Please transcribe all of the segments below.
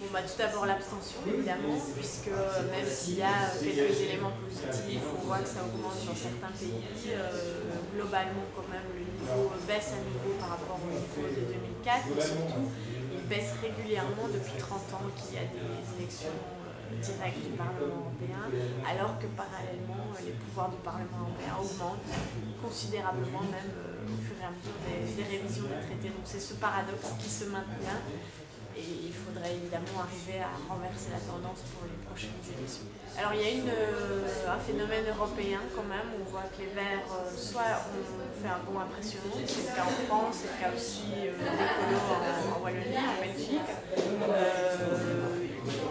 Bon, bah, tout d'abord l'abstention, évidemment, puisque même s'il y a quelques éléments positifs, on voit que ça augmente dans certains pays. Globalement, quand même, le niveau baisse à nouveau par rapport au niveau de 2004, mais surtout, il baisse régulièrement depuis 30 ans qu'il y a des élections directes du Parlement européen, alors que parallèlement, les pouvoirs du Parlement européen augmentent considérablement, même au fur et à mesure des révisions des traités. Donc c'est ce paradoxe qui se maintient. Et il faudrait évidemment arriver à renverser la tendance pour les prochaines élections. Alors il y a un phénomène européen quand même, où on voit que les Verts soit ont fait un bond impressionnant, c'est le cas en France, c'est le cas aussi des colos en Wallonie, en Belgique.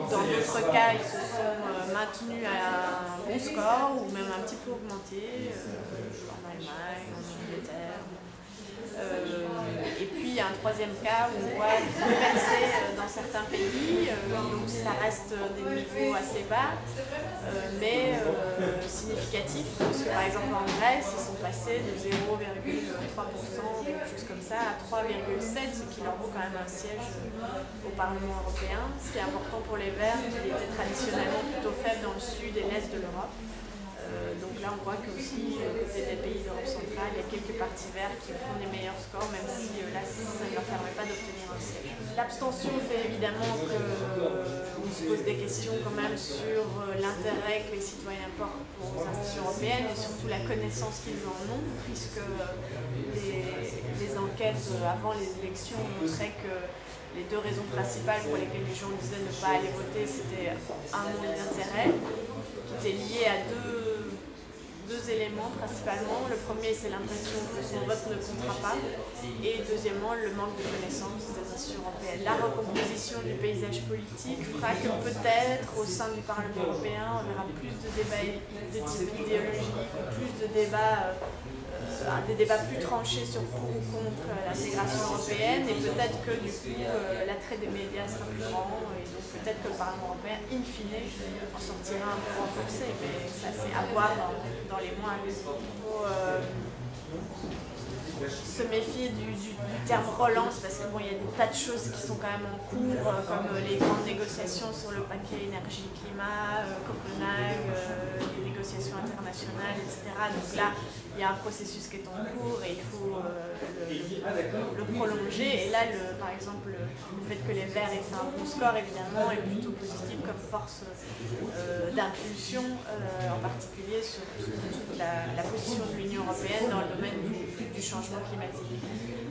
Dans d'autres cas, ils se sont maintenus à un bon score, ou même un petit peu augmenté, en Allemagne, en Angleterre. Et puis il y a un troisième cas où on voit percer dans certains pays, donc ça reste des niveaux assez bas, mais significatifs, parce que par exemple en Grèce, ils sont passés de 0,3%, quelque chose comme ça, à 3,7%, ce qui leur vaut quand même un siège au Parlement européen. Ce qui est important pour les Verts, qui étaient traditionnellement plutôt faibles dans le sud et l'est de l'Europe. Donc là, on voit que aussi, côté des pays d'Europe centrale, il y a quelques partis verts qui font des meilleurs scores, même si là, ça ne leur permet pas d'obtenir un siège. L'abstention fait évidemment qu'on se pose des questions quand même sur l'intérêt que les citoyens portent aux institutions européennes et surtout la connaissance qu'ils en ont, puisque les enquêtes avant les élections montraient que les deux raisons principales pour lesquelles les gens disaient ne pas aller voter, c'était un manque d'intérêt, qui était lié à deux éléments principalement. Le premier, c'est l'impression que son vote ne comptera pas, et deuxièmement, le manque de connaissance des institutions européennes. La recomposition du paysage politique fera que peut-être au sein du Parlement européen, on verra plus de débats de type idéologique, plus de débats des débats plus tranchés sur pour ou contre l'intégration européenne, et peut-être que du coup l'attrait des médias sera plus grand, et donc peut-être que le Parlement européen, in fine, en sortira un peu renforcé, mais ça c'est à voir dans les mois à venir. Il faut se méfier du terme relance, parce que bon, il y a des tas de choses qui sont quand même en cours, comme les grandes négociations sur le paquet énergie-climat, Copenhague, les négociations internationales, etc. Donc là, il y a un processus qui est en cours et il faut le prolonger. Et là, par exemple, le fait que les Verts aient fait un bon score, évidemment, est plutôt positif comme force d'impulsion, en particulier sur toute la position de l'Union européenne dans le domaine du changement climatique.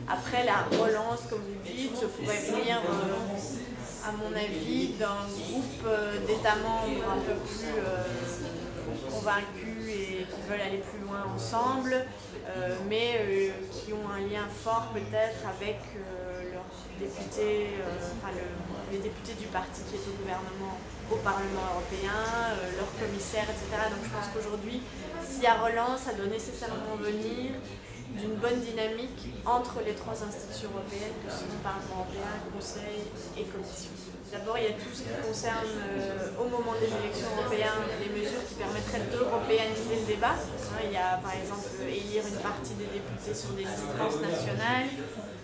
Après, la relance, comme vous dites, pourrait venir, à mon avis, d'un groupe d'États membres un peu plus convaincus et qui veulent aller plus loin ensemble, mais qui ont un lien fort peut-être avec leurs députés, les députés du parti qui est au gouvernement, au Parlement européen, leurs commissaires, etc. Donc je pense qu'aujourd'hui, s'il y a relance, ça doit nécessairement venir d'une bonne dynamique entre les trois institutions européennes que sont le Parlement européen, Conseil et Commission. D'abord, il y a tout ce qui concerne, au moment des élections européennes, les mesures qui permettraient d'européaniser le débat. Il y a par exemple élire une partie des députés sur des listes transnationales,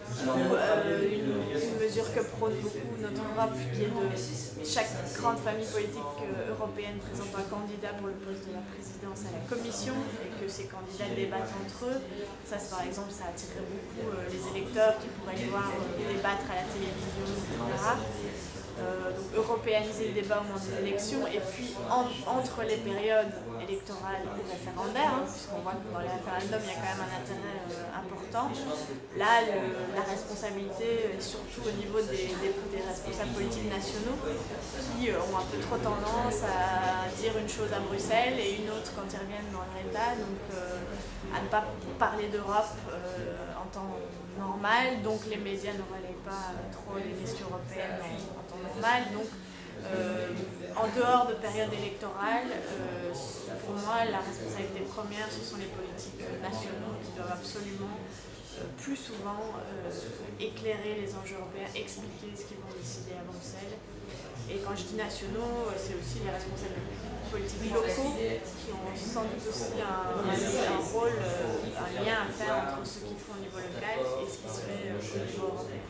ou une mesure que prône beaucoup notre Europe, qui est de chaque grande famille politique européenne présente un candidat pour le poste de la présidence à la Commission, et que ces candidats débattent entre eux. Ça, par exemple, ça attirerait beaucoup les électeurs qui pourraient les voir débattre à la télévision, etc. Donc européaniser le débat au moment des élections, et puis entre les périodes électorales ou référendaires, puisqu'on voit que dans les référendums il y a quand même un intérêt important. Là, la responsabilité est surtout au niveau des responsables politiques nationaux, qui ont un peu trop tendance à dire une chose à Bruxelles et une autre quand ils reviennent dans leur État, donc à ne pas parler d'Europe en temps normal, donc les médias ne relaient pas trop les questions européennes en temps normal. Donc en dehors de période électorale, pour moi la responsabilité première, ce sont les politiques nationaux qui doivent absolument plus souvent éclairer les enjeux européens, expliquer ce qu'ils vont décider à Bruxelles. Et quand je dis nationaux, c'est aussi les responsables politiques locaux qui ont sans doute aussi un rôle, un lien à faire entre ce qu'ils font au niveau local et ce qui se fait au niveau européen.